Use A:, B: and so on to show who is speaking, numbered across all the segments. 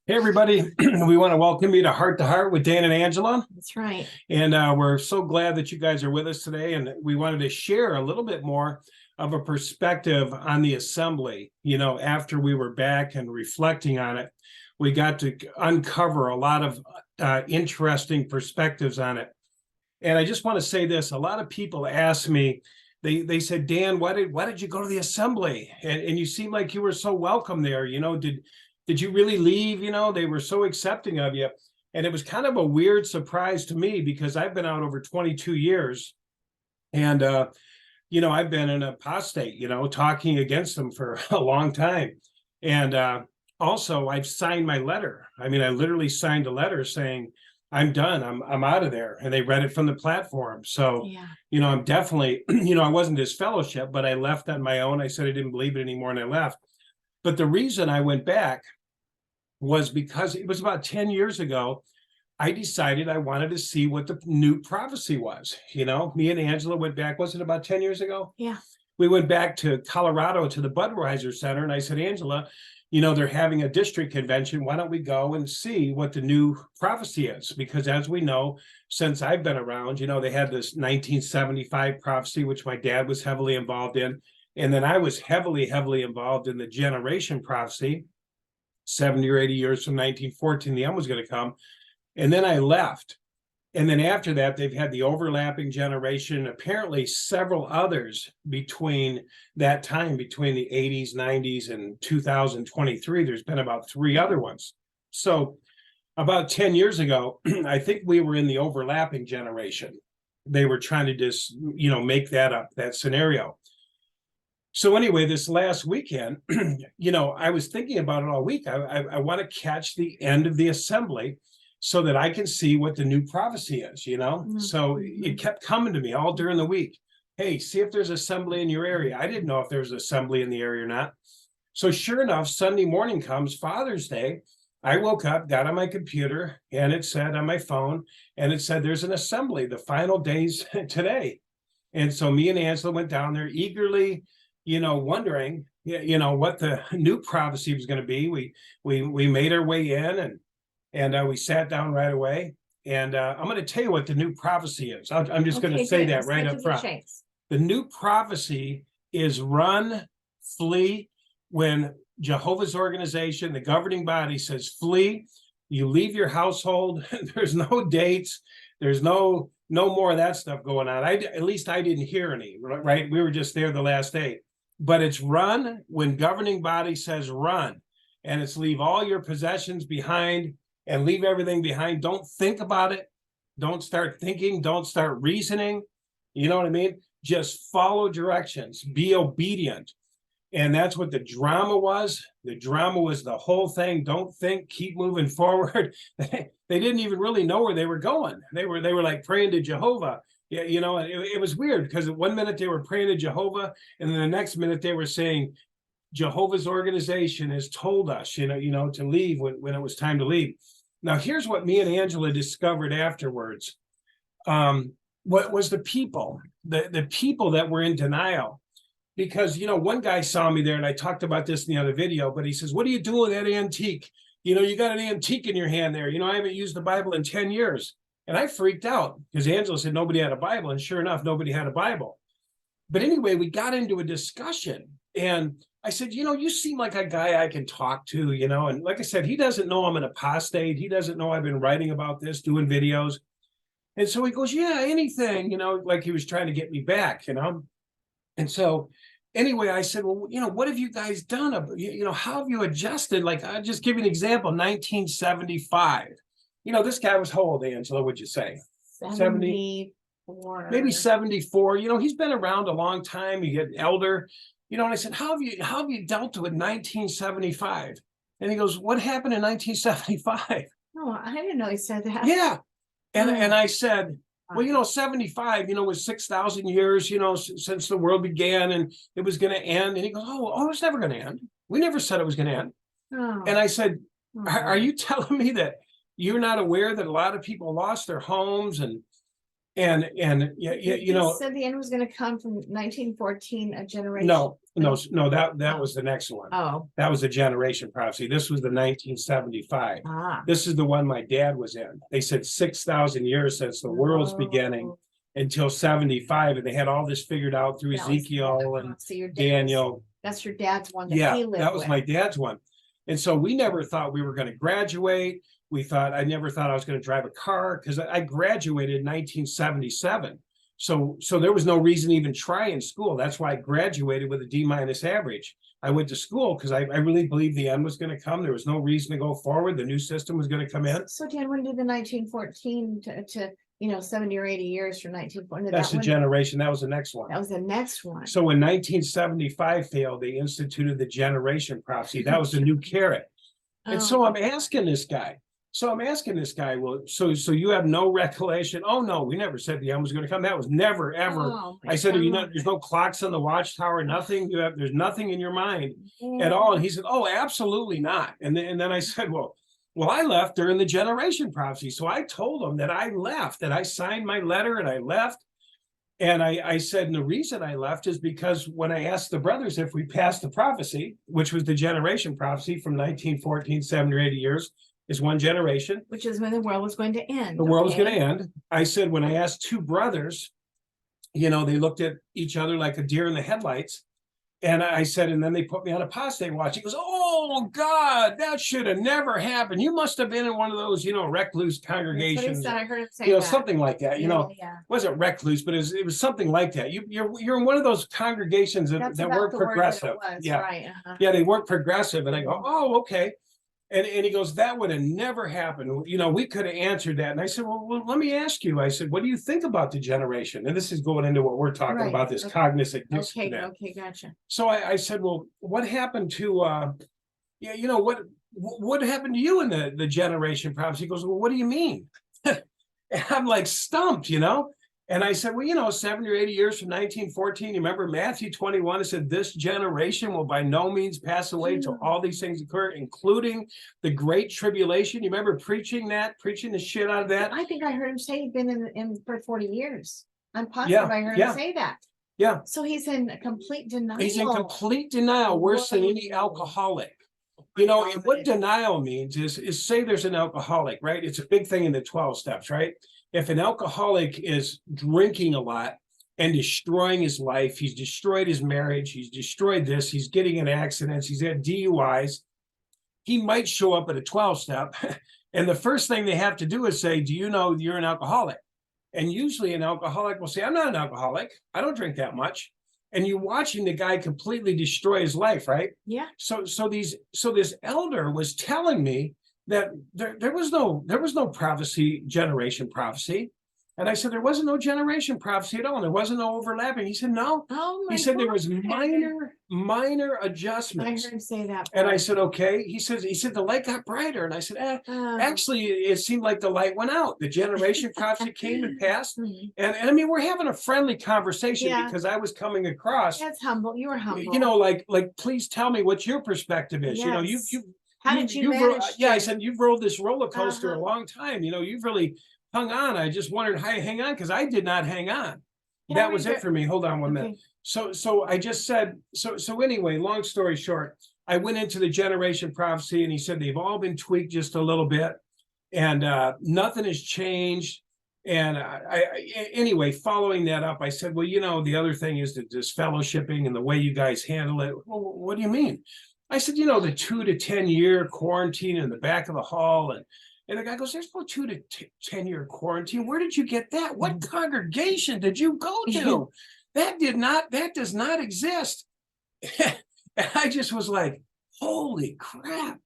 A: Hey, everybody. We want to welcome you to Heart with Dan and Angela.
B: That's right.
A: And we're so glad that you guys are with us today. And we wanted to share a little bit more of a perspective on the assembly. You know, after we were back and reflecting on it, we got to uncover a lot of interesting perspectives on it. And I just want to say this. A lot of people ask me, they said, Dan, why did you go to the assembly? And you seem like you were so welcome there. You know, did you really leave? You know, they were so accepting of you. And it was kind of a weird surprise to me because I've been out over 22 years. And, you know, I've been an apostate, you know, talking against them for a long time. And also, I've signed my letter. I mean, I literally signed a letter saying, I'm done. I'm out of there. And they read it from the platform. So,
B: Yeah.
A: you know, I'm definitely, you know, I wasn't his fellowship, but I left on my own. I said I didn't believe it anymore and I left. But the reason I went back was because it was about 10 years ago. I decided I wanted to see what the new prophecy was. You know, me and Angela went back, was it about 10 years ago?
B: Yeah.
A: We went back to Colorado to the Budweiser Center. And I said, Angela, you know, they're having a district convention. Why don't we go and see what the new prophecy is? Because as we know, since I've been around, you know, they had this 1975 prophecy, which my dad was heavily involved in. And then I was heavily involved in the generation prophecy, 70 or 80 years from 1914, the end was going to come. And then I left. And then after that, they've had the overlapping generation, apparently several others between that time, between the 80s, 90s, and 2023. There's been about 3 other ones. So about 10 years ago, I think we were in the overlapping generation. They were trying to just, you know, make that up, that scenario. So anyway, this last weekend, you know, I was thinking about it all week. I want to catch the end of the assembly so that I can see what the new prophecy is, you know? Mm-hmm. So it kept coming to me all during the week. Hey, see if there's assembly in your area. I didn't know if there was assembly in the area or not. So sure enough, Sunday morning comes, Father's Day. I woke up, got on my computer, and it said on my phone, and it said there's an assembly, the final days today. And so me and Angela went down there eagerly, you know, wondering, you know, what the new prophecy was going to be. We made our way in and we sat down right away. And I'm going to tell you what the new prophecy is. I'm just going to say that right up front. The new prophecy is run, flee. When Jehovah's organization, the governing body says flee, you leave your household. There's no dates. There's no more of that stuff going on. At least I didn't hear any, right? We were just there the last day. But it's run when governing body says run. And it's leave all your possessions behind and leave everything behind. Don't think about it. Don't start thinking. Don't start reasoning. You know what I mean? Just follow directions. Be obedient. And that's what the drama was. The drama was the whole thing. Don't think, keep moving forward. They didn't even really know where they were going. They were like praying to Jehovah. Yeah, you know, it was weird because 1 minute they were praying to Jehovah, and then the next minute they were saying, Jehovah's organization has told us, you know, to leave when it was time to leave. Now, here's what me and Angela discovered afterwards. What was the people that were in denial? Because, you know, one guy saw me there, and I talked about this in the other video, but he says, what are you doing with that antique? You know, you got an antique in your hand there. You know, I haven't used the Bible in 10 years. And I freaked out because Angela said nobody had a Bible. And sure enough, nobody had a Bible. But anyway, we got into a discussion. And I said, you know, you seem like a guy I can talk to, you know. And like I said, he doesn't know I'm an apostate. He doesn't know I've been writing about this, doing videos. And so he goes, yeah, anything, you know, like he was trying to get me back, you know. And so anyway, I said, well, you know, what have you guys done? You know, how have you adjusted? Like, I'll just give you an example, 1975. You know, this guy was how old, Angela, would you say?
B: 74.
A: Maybe 74. You know, he's been around a long time. You get elder. You know, and I said, how have you dealt with 1975? And he goes, what happened in 1975?
B: Oh, I didn't know he said that.
A: Yeah. And I said, well, you know, 75, you know, was 6,000 years, you know, since the world began and it was going to end. And he goes, oh, it's never going to end. We never said it was going to end. Oh. And I said, are you telling me that you're not aware that a lot of people lost their homes and And yeah, you know,
B: said the end was gonna come from 1914, a generation.
A: no, that was the next one.
B: Oh,
A: That was a generation prophecy. This was the 1975.
B: ah.
A: This is the one my dad was in. They said 6,000 years since the world's beginning
B: Oh,
A: until 75, and they had all this figured out through
B: that was-
A: Ezekiel and
B: so your dad's-
A: Daniel.
B: That's your dad's one that
A: Yeah,
B: he lived
A: that was
B: with.
A: my dad's one. And so we never thought we were going to graduate. I never thought I was going to drive a car, because I graduated in 1977. So there was no reason to even try in school. That's why I graduated with a D- average. I went to school because I really believed the end was going to come. There was no reason to go forward. The new system was going to come in.
B: So Dan, when did the 1914 to 70 or 80 years from 1914?
A: That's the generation. That was the next one.
B: That was the next one.
A: So when 1975 failed, they instituted the generation prophecy. That was the new carrot. And so I'm asking this guy. Well, so you have no recollection? Oh no, we never said the end was going to come. That was never, ever. I said, there's no clocks on the watchtower, nothing. There's nothing in your mind at all. And he said, oh, absolutely not. And then I said, well, I left during the generation prophecy. So I told him that I left, that I signed my letter and I left. And I said, and the reason I left is because when I asked the brothers if we passed the prophecy, which was the generation prophecy from 1914, 70 or 80 years, is one generation.
B: Which is when the world was going to end.
A: The world was going to end. I said, when I asked two brothers, they looked at each other like a deer in the headlights. And I said, and then they put me on apostate watch. He goes, oh God, that should have never happened. You must have been in one of those, recluse congregations.
B: I heard him say that.
A: Something like that. Wasn't recluse, but it was something like that. You're in one of those congregations that weren't progressive. Yeah,
B: right.
A: Yeah, they weren't progressive. And I go, oh, okay. And he goes, that would have never happened. We could have answered that. And I said, well, let me ask you. I said, what do you think about the generation? And this is going into what we're talking about, this cognitive disconnect.
B: Okay, gotcha.
A: So I said, well, what happened to, what happened to you in the generation prophecy? He goes, well, what do you mean? And I'm like stumped, And I said, well, 70 or 80 years from 1914, you remember Matthew 21, it said, this generation will by no means pass away until all these things occur, including the great tribulation. You remember preaching the shit out of that?
B: I think I heard him say he'd been in for 40 years. I'm positive I heard him say that.
A: Yeah.
B: So he's in complete denial.
A: He's in complete denial, worse than any alcoholic. And what denial means is say there's an alcoholic, right? It's a big thing in the 12 steps, right? If an alcoholic is drinking a lot and destroying his life, he's destroyed his marriage, he's destroyed this, he's getting in accidents, he's had DUIs, he might show up at a 12-step. And the first thing they have to do is say, do you know you're an alcoholic? And usually an alcoholic will say, I'm not an alcoholic. I don't drink that much. And you're watching the guy completely destroy his life, right?
B: Yeah.
A: So this elder was telling me that there was no generation prophecy. And I said, there wasn't no generation prophecy at all. And there wasn't no overlapping. He said, no.
B: Oh,
A: he said there was minor adjustments.
B: I heard him say that.
A: And I said, okay. He said the light got brighter. And I said, actually, it seemed like the light went out. The generation prophecy came and passed. And I mean, we're having a friendly conversation because I was coming across.
B: That's humble. You were humble.
A: Like, please tell me what your perspective is.
B: Yes.
A: You
B: How did you manage?
A: I said, you've rode this roller coaster a long time. You've really hung on. I just wondered how you hang on, because I did not hang on. That was it for me. Hold on one minute. So I just said, so anyway, long story short, I went into the generation prophecy and he said they've all been tweaked just a little bit and nothing has changed. And anyway, following that up, I said, well, the other thing is that this fellowshipping and the way you guys handle it. Well, what do you mean? I said, the 2 to 10 year quarantine in the back of the hall. And the guy goes, there's no 2 to 10 year quarantine. Where did you get that? What congregation did you go to? That does not exist. And I just was like, holy crap.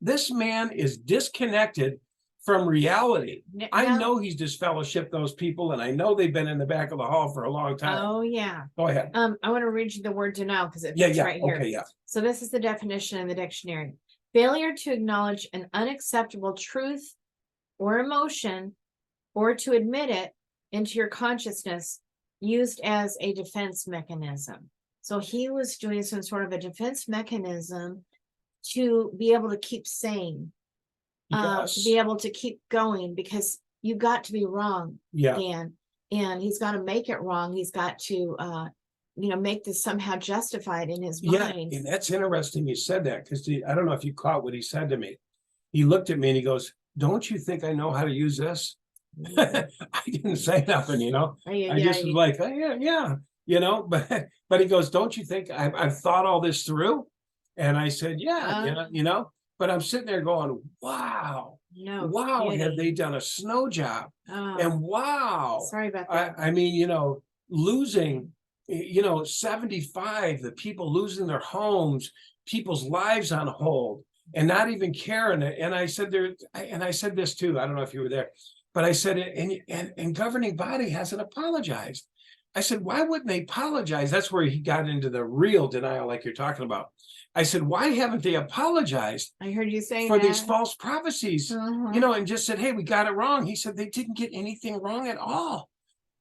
A: This man is disconnected from reality. I know he's disfellowshipped those people, and I know they've been in the back of the hall for a long time.
B: Oh, yeah.
A: Go ahead.
B: I want to read you the word denial because it fits right here.
A: Okay, yeah.
B: So this is the definition in the dictionary. Failure to acknowledge an unacceptable truth or emotion, or to admit it into your consciousness, used as a defense mechanism. So he was doing some sort of a defense mechanism to be able to keep sane.
A: Yes.
B: Be able to keep going, because you got to be wrong, Dan. and he's got to make it wrong. He's got to, make this somehow justified in his
A: Yeah,
B: mind.
A: and that's interesting you said that, because I don't know if you caught what he said to me. He looked at me and he goes, "Don't you think I know how to use this?" I didn't say nothing, I just was like, "Oh, yeah, yeah," but he goes, "Don't you think I've thought all this through?" And I said, "Yeah, but I'm sitting there going, wow,
B: No
A: wow, have they
B: kidding.
A: done a snow job?
B: Oh,
A: And wow,
B: sorry about that.
A: I mean, losing, 75, the people losing their homes, people's lives on hold, and not even caring. And I said and I said this too. I don't know if you were there, but I said, and governing body hasn't apologized. I said, why wouldn't they apologize? That's where he got into the real denial, like you're talking about. I said, why haven't they apologized
B: I heard you saying
A: for
B: that.
A: these false prophecies? And just said, hey, we got it wrong. He said they didn't get anything wrong at all.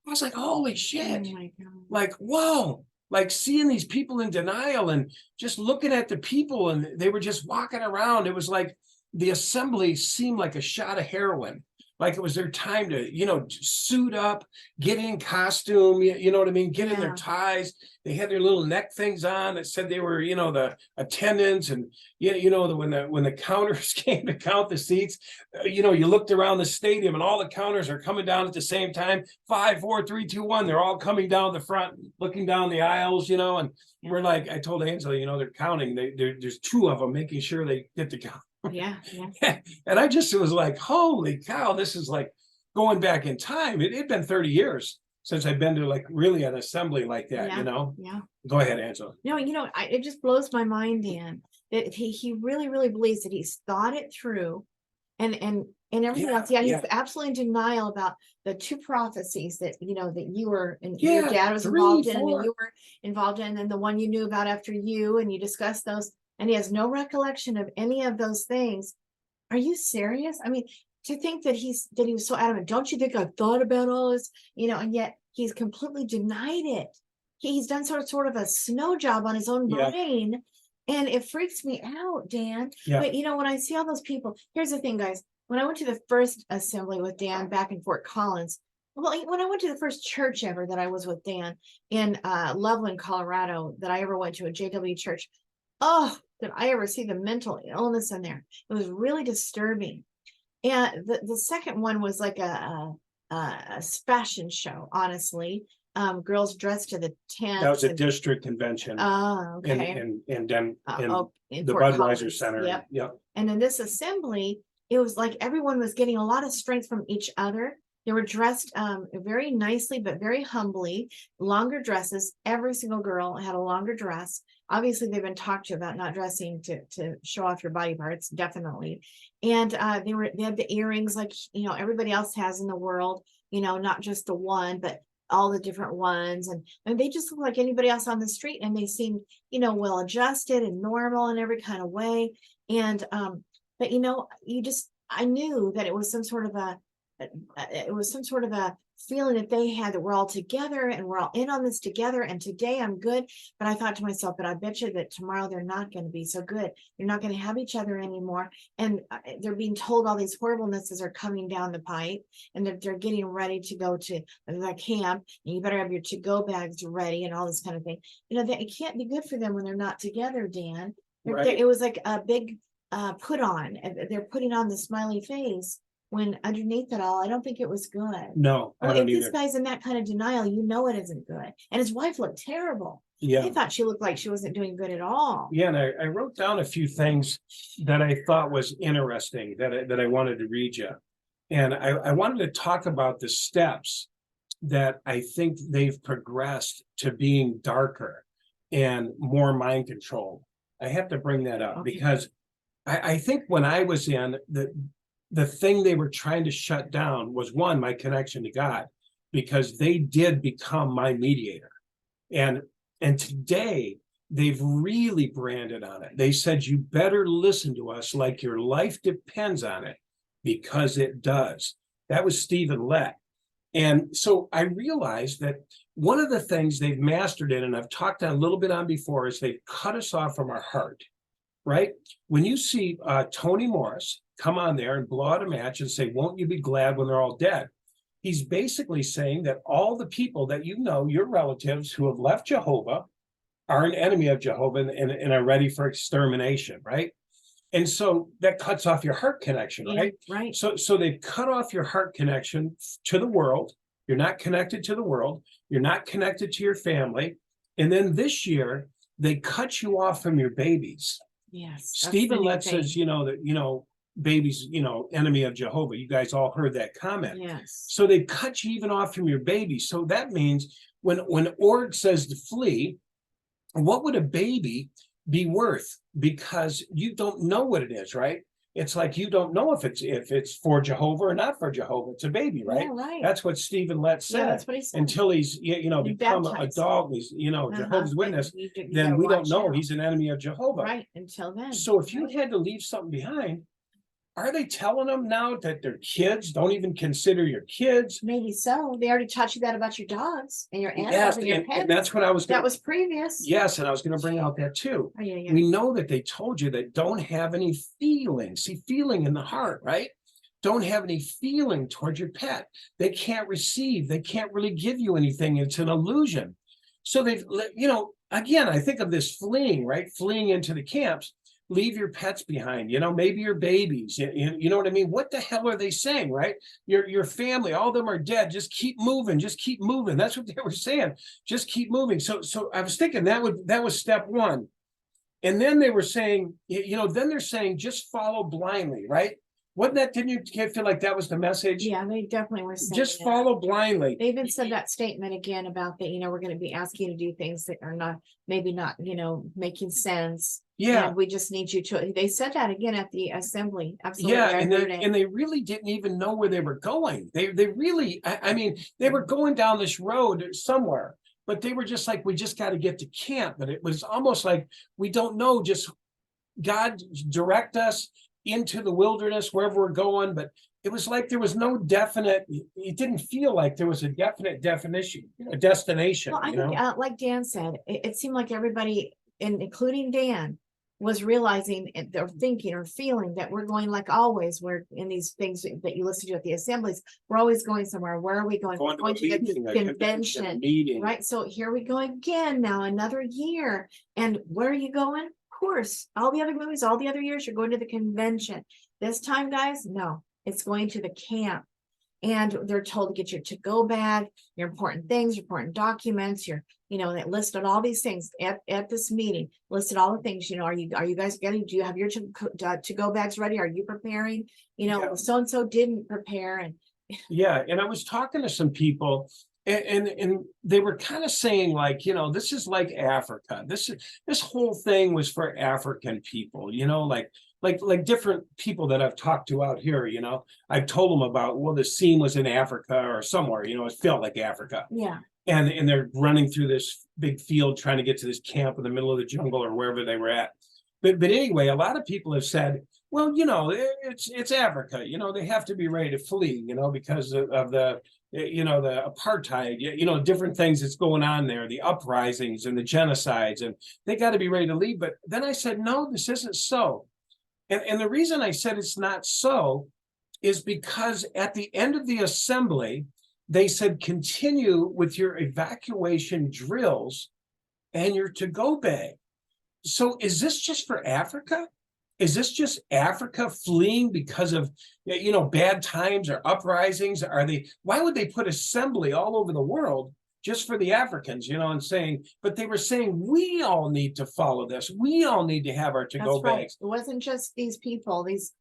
A: I was like, holy shit.
B: Oh my God.
A: Like, whoa, like seeing these people in denial and just looking at the people, and they were just walking around. It was like the assembly seemed like a shot of heroin. Like it was their time to, suit up, get in costume, you know what I mean? Get in their ties. They had their little neck things on that said they were, the attendants. And, when the counters came to count the seats, you looked around the stadium and all the counters are coming down at the same time. 5, 4, 3, 2, 1. They're all coming down the front, looking down the aisles, and we're like, I told Angela, they're counting. There's 2 of them making sure they get the count.
B: Yeah.
A: And I just was like, holy cow, this is like going back in time. It'd been 30 years since I've been to like really an assembly like that,
B: Yeah.
A: Go ahead, Angela.
B: No, it just blows my mind, Dan, that he really, really believes that he's thought it through and everything else. Yeah, he's absolutely in denial about the 2 prophecies that, that you were and your dad was
A: 3,
B: involved in,
A: 4.
B: and you were involved in, and the one you knew about after you, and you discussed those, and he has no recollection of any of those things. Are you serious? I mean, to think that he was so adamant, don't you think I've thought about all this, and yet he's completely denied it. He's done sort of a snow job on his own brain, and it freaks me out, Dan. But when I see all those people, here's the thing, guys. When I went to the first assembly with Dan back in Fort Collins, well, when I went to the first church ever that I was with Dan in Loveland, Colorado, that I ever went to, a JW church, oh, did I ever see the mental illness in there? It was really disturbing. And the second one was like a fashion show, honestly. Girls dressed to the tent.
A: That was a district convention.
B: Oh, okay.
A: And then in the
B: Fort
A: Budweiser
B: Collins.
A: Center.
B: Yep. And in this assembly, it was like everyone was getting a lot of strength from each other. They were dressed very nicely, but very humbly, longer dresses. Every single girl had a longer dress. Obviously, they've been talked to about not dressing to show off your body parts, definitely. And they had the earrings like, everybody else has in the world, not just the one, but all the different ones. And they just look like anybody else on the street. And they seemed, well adjusted and normal in every kind of way. And, but, I knew that it was some sort of a feeling that they had, that we're all together and we're all in on this together. And today I'm good. But I thought to myself, but I bet you that tomorrow they're not going to be so good. They're not going to have each other anymore. And they're being told all these horriblenesses are coming down the pipe, and they're getting ready to go to the camp, and you better have your to-go bags ready and all this kind of thing. It can't be good for them when they're not together, Dan.
A: Right.
B: It was like a big put on. They're putting on the smiley face, when underneath it all, I don't think it was good.
A: No, I
B: Well,
A: don't
B: if
A: either.
B: this guy's in that kind of denial, it isn't good. And his wife looked terrible.
A: Yeah.
B: I thought she looked like she wasn't doing good at all.
A: Yeah, and I wrote down a few things that I thought was interesting that I wanted to read you. And I wanted to talk about the steps that I think they've progressed to being darker and more mind controlled. I have to bring that up because I think when I was in, the thing they were trying to shut down was, one, my connection to God, because they did become my mediator. And today they've really branded on it. They said, you better listen to us like your life depends on it, because it does. That was Stephen Lett. And so I realized that one of the things they've mastered in, and I've talked a little bit on before, is they've cut us off from our heart, right? When you see Tony Morris come on there and blow out a match and say, won't you be glad when they're all dead? he's basically saying that all the people that you know, your relatives who have left Jehovah, are an enemy of Jehovah and are ready for extermination, right? And so that cuts off your heart connection,
B: Yeah,
A: right?
B: right.
A: So they've cut off your heart connection to the world. You're not connected to the world. You're not connected to your family. And then this year, they cut you off from your babies.
B: Yes. that's the
A: Stephen
B: new
A: Lett
B: thing.
A: says, babies, enemy of Jehovah. You guys all heard that comment.
B: Yes.
A: So they cut you even off from your baby. So that means when Ord says to flee, what would a baby be worth? Because you don't know what it is, right? It's like you don't know if it's for Jehovah or not for Jehovah. It's a baby, right?
B: Yeah, right.
A: That's what Stephen Lett
B: Yeah,
A: said.
B: that's what he said.
A: Until he's
B: And
A: become a
B: baptized.
A: dog, he's Jehovah's Witness,
B: You
A: then
B: gotta
A: we don't
B: watch
A: know
B: out.
A: he's an enemy of Jehovah.
B: Right, until then.
A: So if you
B: right?
A: had to leave something behind, are they telling them now that their kids don't even consider your kids?
B: Maybe so. They already taught you that about your dogs and your animals
A: Yes,
B: and your pets.
A: and that's what I was
B: That
A: gonna,
B: was previous.
A: yes, and I was going to bring out that too.
B: Oh, yeah, yeah.
A: We know that they told you that don't have any feeling. See, feeling in the heart, right? Don't have any feeling toward your pet. They can't receive. They can't really give you anything. It's an illusion. So they've, again, I think of this fleeing, right? Fleeing into the camps. Leave your pets behind, maybe your babies, you know what I mean? What the hell are they saying, right? Your family, all of them are dead. Just keep moving. Just keep moving. That's what they were saying. Just keep moving. So I was thinking that was step one. And then they were saying, then they're saying just follow blindly, right? Didn't you feel like that was the message?
B: Yeah, they definitely were saying
A: Just
B: that.
A: follow blindly.
B: They even said that statement again about that, we're going to be asking you to do things that are maybe not, making sense.
A: Yeah.
B: And we just need you to, they said that again at the assembly. Absolutely.
A: Yeah,
B: I heard it.
A: and they really didn't even know where they were going. They really, I mean, they were going down this road somewhere, but they were just like, we just got to get to camp. But it was almost like, we don't know, just God direct us into the wilderness, wherever we're going. But it was like there was no definite, it didn't feel like there was a definite definition, a destination.
B: Well, I think, like Dan said, it seemed like everybody, including Dan, was realizing or thinking or feeling that we're going, like always, we're in these things that you listen to at the assemblies, we're always going somewhere. Where are we going?
A: Going
B: Going
A: to a
B: to the
A: meeting, a
B: convention,
A: meeting.
B: right? So here we go again now, another year. And where are you going? Of course, all the other movies, all the other years, you're going to the convention. This time, guys, no, it's going to the camp. And they're told to get your to-go bag, your important things, your important documents, that listed all these things at this meeting, listed all the things, are you guys do you have your to-go bags ready? Are you preparing?
A: Yeah.
B: So-and-so didn't prepare. And
A: yeah, and I was talking to some people and they were kind of saying like, this is like Africa. This whole thing was for African people, like different people that I've talked to out here, I've told them about, well, the scene was in Africa or somewhere, it felt like Africa.
B: yeah,
A: And they're running through this big field trying to get to this camp in the middle of the jungle or wherever they were at. But anyway, a lot of people have said, well, it's Africa, they have to be ready to flee, because of the the apartheid, different things that's going on there, the uprisings and the genocides, and they got to be ready to leave. But then I said, no, this isn't so. And the reason I said it's not so is because at the end of the assembly, they said, continue with your evacuation drills and your to-go bag. So is this just for Africa? Is this just Africa fleeing because of, bad times or uprisings? Why would they put assembly all over the world just for the Africans, and saying, but they were saying, we all need to follow this. We all need to have our to-go bags.
B: It wasn't just these people, these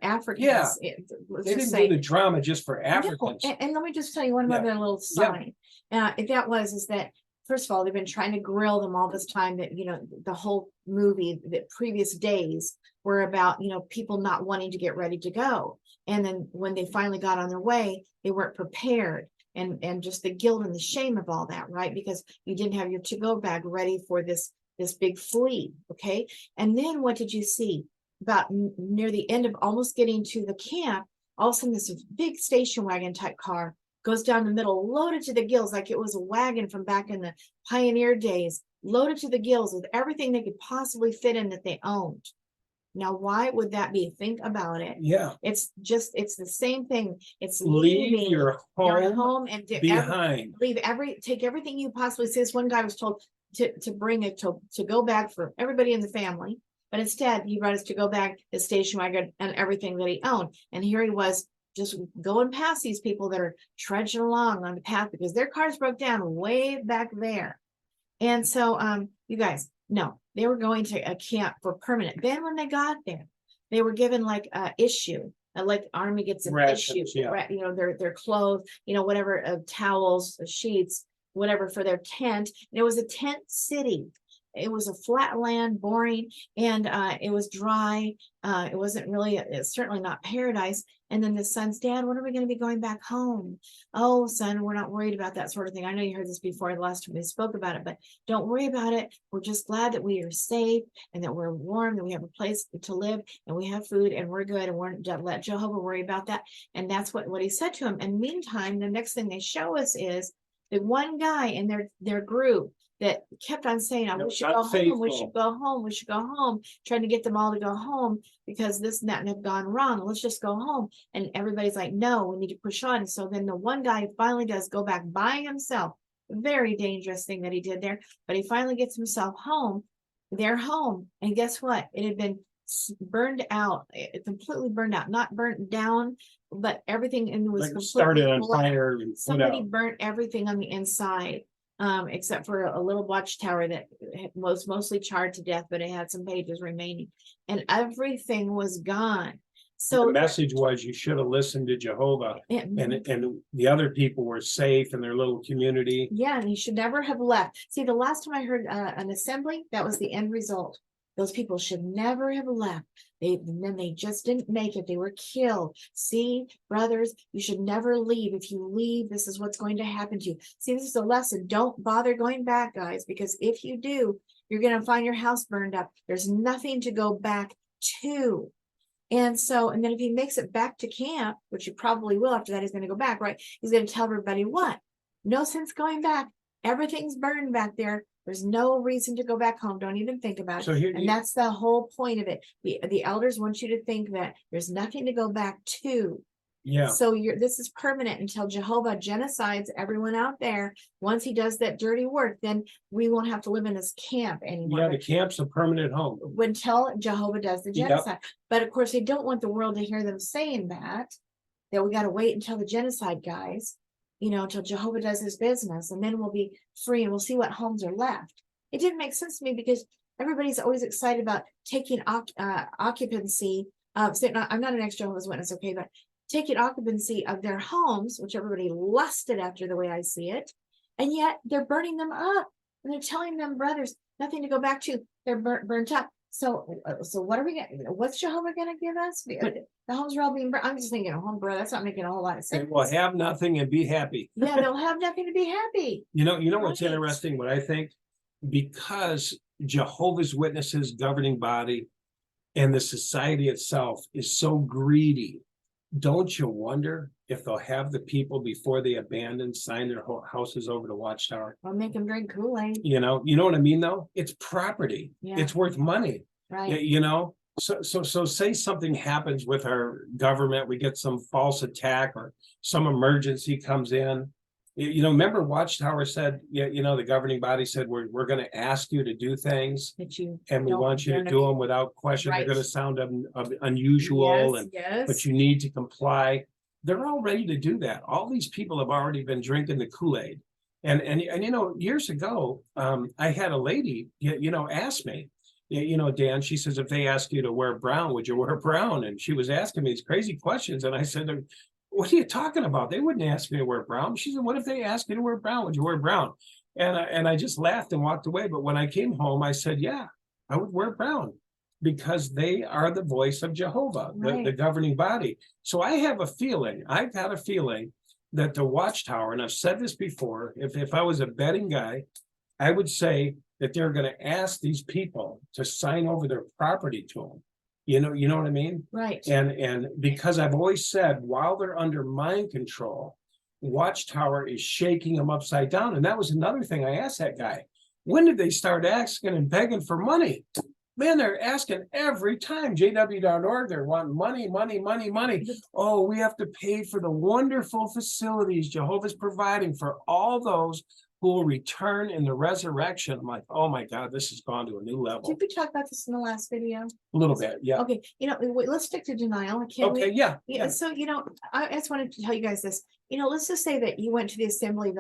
B: Africans.
A: Yeah.
B: They
A: didn't do the drama just for Africans.
B: No, and let me just tell you one other little sign. Is that, first of all, they've been trying to grill them all this time that, the whole movie, the previous days were about, people not wanting to get ready to go. And then when they finally got on their way, they weren't prepared. And just the guilt and the shame of all that, right? Because you didn't have your to-go bag ready for this big flee, okay? And then what did you see? About near the end of almost getting to the camp, all of a sudden this big station wagon type car goes down the middle, loaded to the gills, like it was a wagon from back in the pioneer days, loaded to the gills with everything they could possibly fit in that they owned. Now, why would that be? Think about it.
A: Yeah.
B: It's the same thing. It's
A: Leave
B: leaving
A: your
B: your
A: home
B: home and
A: behind.
B: take everything you possibly see. This one guy was told to bring it to go back for everybody in the family, but instead he brought us to go back the station wagon and everything that he owned. And here he was just going past these people that are trudging along on the path because their cars broke down way back there. And so, you guys, no, they were going to a camp for permanent. Then when they got there, they were given like a issue, like Army gets an issue, you know, their clothes, you know, whatever, towels, sheets, whatever for their tent. And it was a tent city. It was a flat land, boring, and it was dry. It wasn't really, it's certainly not paradise. And then the son's, Dad, when are we going to be going back home? Oh, son, we're not worried about that sort of thing. I know you heard this before the last time we spoke about it, but don't worry about it. We're just glad that we are safe and that we're warm, that we have a place to live and we have food and we're good and we're let Jehovah worry about that. And that's what he said to him. And meantime, the next thing they show us is the one guy in their group that kept on saying, oh, we should go home, we should go home, we should go home, trying to get them all to go home because this and that have gone wrong. Let's just go home. And everybody's like, no, we need to push on. So then the one guy finally does go back by himself. Very dangerous thing that he did there, but he finally gets himself home. They're home. And guess what? It had been burned out, completely burned out, not burnt down, but everything in was
A: like started on fire. And
B: somebody burnt everything on the inside. Except for a little watchtower that was mostly charred to death, but it had some pages remaining, and everything was gone. So
A: the message was you should have listened to Jehovah, and the other people were safe in their little community.
B: Yeah, and he should never have left. See, the last time I heard an assembly, that was the end result. Those people should never have left. Then they just didn't make it. They were killed. See, brothers, you should never leave. If you leave, this is what's going to happen to you. See, this is a lesson. Don't bother going back, guys, because if you do, you're going to find your house burned up. There's nothing to go back to. And so, and then if he makes it back to camp, which he probably will after that, he's going to go back, right? He's going to tell everybody what? No sense going back. Everything's burned back there. There's no reason to go back home. Don't even think about it.
A: So here,
B: and that's the whole point of it. The elders want you to think that there's nothing to go back to.
A: yeah.
B: So this is permanent until Jehovah genocides everyone out there. Once he does that dirty work, then we won't have to live in this camp anymore.
A: Yeah, the camp's a permanent home.
B: Until Jehovah does the genocide. But of course, they don't want the world to hear them saying that we got to wait until the genocide, guys. You know, until Jehovah does his business, and then we'll be free and we'll see what homes are left. It didn't make sense to me because everybody's always excited about taking occupancy of, I'm not an ex-Jehovah's Witness, okay, but taking occupancy of their homes, which everybody lusted after the way I see it, and yet they're burning them up. And they're telling them, brothers, nothing to go back to. They're burnt up. So what are we getting? What's Jehovah going to give us? The homes are all being burnt. I'm just thinking, home, bro, that's not making a whole lot of sense.
A: They will have nothing and be happy.
B: Yeah, they'll have nothing to be happy.
A: You know what's interesting? What I think, because Jehovah's Witnesses governing body and the society itself is so greedy, don't you wonder if they'll have the people before they abandon sign their houses over to Watchtower?
B: Or make them drink Kool-Aid.
A: You know what I mean, though? It's property.
B: Yeah.
A: It's worth money.
B: Right.
A: You know, so say something happens with our government, we get some false attack or some emergency comes in. You know, remember Watchtower said, the governing body said, we're going to ask you to do things and we want you to do them without question. Right. They're going to sound unusual, but you need to comply. They're all ready to do that. All these people have already been drinking the Kool-Aid. And years ago, I had a lady, ask me, Dan, she says, if they ask you to wear brown, would you wear brown? And she was asking me these crazy questions. And I said, what are you talking about? They wouldn't ask me to wear brown. She said, what if they asked you to wear brown? Would you wear brown? And I just laughed and walked away. But when I came home, I said, yeah, I would wear brown because they are the voice of Jehovah, right. the governing body. So I've got a feeling that the Watchtower, and I've said this before, if I was a betting guy, I would say that they're going to ask these people to sign over their property to them. You know what I mean?
B: Right.
A: And because I've always said, while they're under mind control, Watchtower is shaking them upside down. And that was another thing I asked that guy. When did they start asking and begging for money? Man, they're asking every time, jw.org, they're wanting money, money, money, money. Oh, we have to pay for the wonderful facilities Jehovah's providing for all those who will return in the resurrection. I'm like, oh my God, this has gone to a new level.
B: Did we talk about this in the last video?
A: A little bit, yeah.
B: Okay, let's stick to denial, can we?
A: Okay, yeah.
B: Yeah, so, I just wanted to tell you guys this, let's just say that you went to the assembly,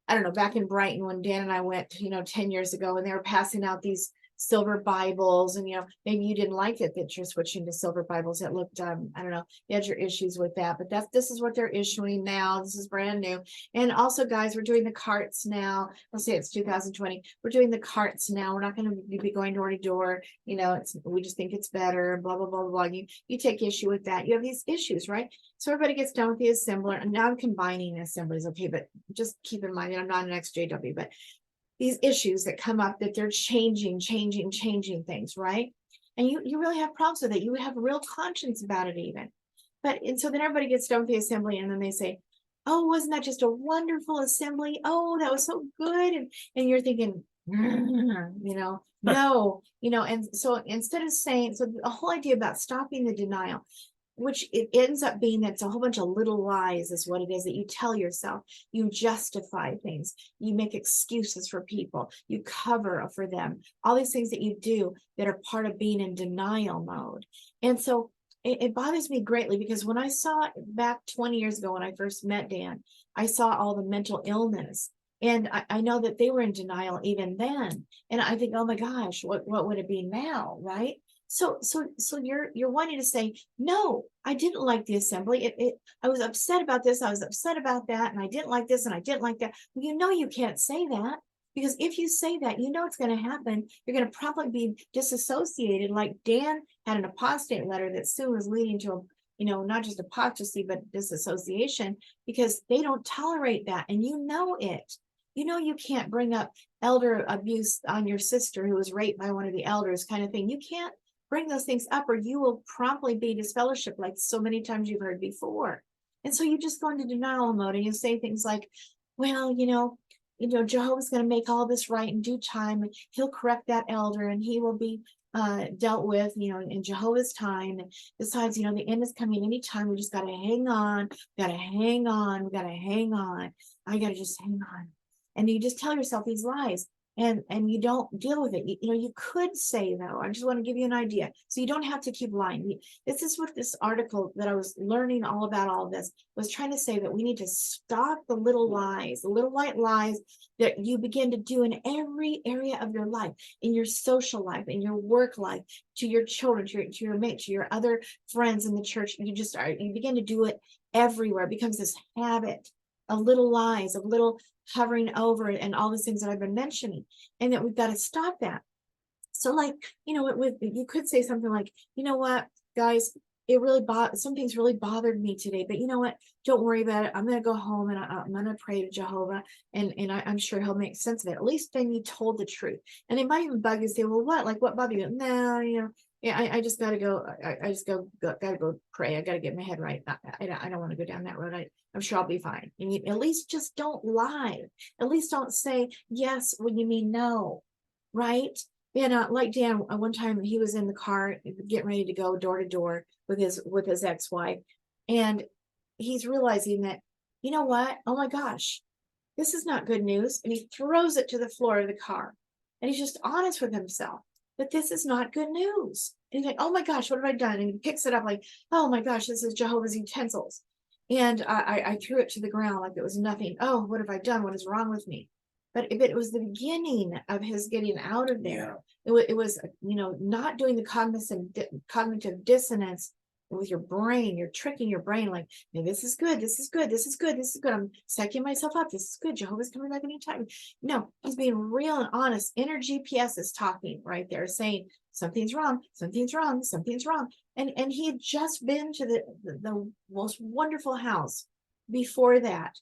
B: I don't know, back in Brighton when Dan and I went, 10 years ago, and they were passing out these silver Bibles, and maybe you didn't like it that you're switching to silver Bibles. It looked, I don't know, you had your issues with that, but this is what they're issuing now. This is brand new. And also, guys, we're doing the carts now. Let's say it's 2020. We're doing the carts now. We're not going to be going door to door. We just think it's better, blah, blah, blah, blah. You take issue with that. You have these issues, right? So everybody gets done with the assembler, and now I'm combining assemblies. Okay, but just keep in mind, I'm not an ex-JW, but these issues that come up, that they're changing things, right? And you really have problems with it. You have a real conscience about it even. And so then everybody gets done with the assembly, and then they say, oh, wasn't that just a wonderful assembly? Oh, that was so good. And you're thinking, no, and so instead of saying, so the whole idea about stopping the denial, which it ends up being, that's a whole bunch of little lies is what it is that you tell yourself. You justify things, you make excuses for people, you cover for them, all these things that you do that are part of being in denial mode. And so it bothers me greatly, because when I saw back 20 years ago when I first met Dan, I saw all the mental illness, and I know that they were in denial even then, and I think, oh my gosh, what would it be now, right? So you're wanting to say, no, I didn't like the assembly. I was upset about this. I was upset about that. And I didn't like this and I didn't like that. Well, you can't say that, because if you say that, it's going to happen. You're going to probably be disassociated. Like Dan had an apostate letter that soon was leading to not just apostasy, but disassociation, because they don't tolerate that. And it. You can't bring up elder abuse on your sister who was raped by one of the elders, kind of thing. You can't bring those things up, or you will promptly be disfellowshipped, like so many times you've heard before. And so you just go into denial mode, and you say things like, well, Jehovah's going to make all this right in due time, and he'll correct that elder, and he will be dealt with, in Jehovah's time. And besides, the end is coming anytime. We just got to hang on. We got to hang on. We got to hang on. I got to just hang on. And you just tell yourself these lies, and you don't deal with it. You could say, though, I just want to give you an idea, so you don't have to keep lying. This is what this article that I was learning all about all of this was trying to say, that we need to stop the little lies, the little white lies that you begin to do in every area of your life, in your social life, in your work life, to your children, to your mate, to your other friends in the church. You begin to do it everywhere. It becomes this habit of little lies, of little hovering over it, and all these things that I've been mentioning, and that we've got to stop that. So, you could say something like, what, guys, some things really bothered me today, but what, don't worry about it. I'm going to go home, and I'm going to pray to Jehovah, and I'm sure he'll make sense of it. At least then you told the truth. And they might even bug you and say, well, what bothered you? No, yeah, I just gotta go. I just gotta go pray. I gotta get my head right. I don't want to go down that road. I'm sure I'll be fine. And at least just don't lie. At least don't say yes when you mean no, right? And like Dan, one time he was in the car getting ready to go door to door with his ex-wife, and he's realizing that, what? Oh my gosh, this is not good news. And he throws it to the floor of the car, and he's just honest with himself that this is not good news. And he's like, oh my gosh, what have I done? And he picks it up like, oh my gosh, this is Jehovah's utensils. And I threw it to the ground like it was nothing. Oh, what have I done? What is wrong with me? But it was the beginning of his getting out of there. Yeah. It was, not doing the cognitive dissonance with your brain. You're tricking your brain like, hey, this is good, this is good, this is good, this is good. I'm psyching myself up. This is good. Jehovah's coming back anytime. No, he's being real and honest. Inner GPS is talking right there, saying something's wrong, something's wrong, something's wrong. And he had just been to the most wonderful house before that,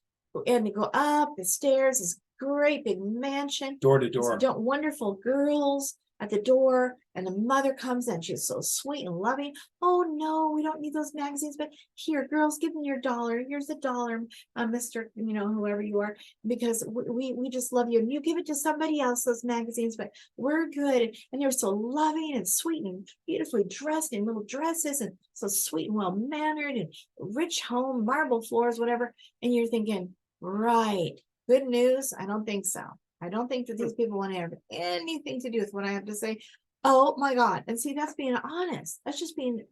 B: and to go up the stairs, this great big mansion,
A: door to door,
B: wonderful girls, at the door, and the mother comes in. She's so sweet and loving. Oh no, we don't need those magazines, but here, girls, give me your $1. Here's $1, Mr. Whoever you are, because we just love you. And you give it to somebody else, those magazines, but we're good. And they're so loving and sweet and beautifully dressed in little dresses and so sweet and well mannered and rich home, marble floors, whatever. And you're thinking, right, good news? I don't think so. I don't think that these people want to have anything to do with what I have to say. Oh my God. And see, that's being honest. That's just being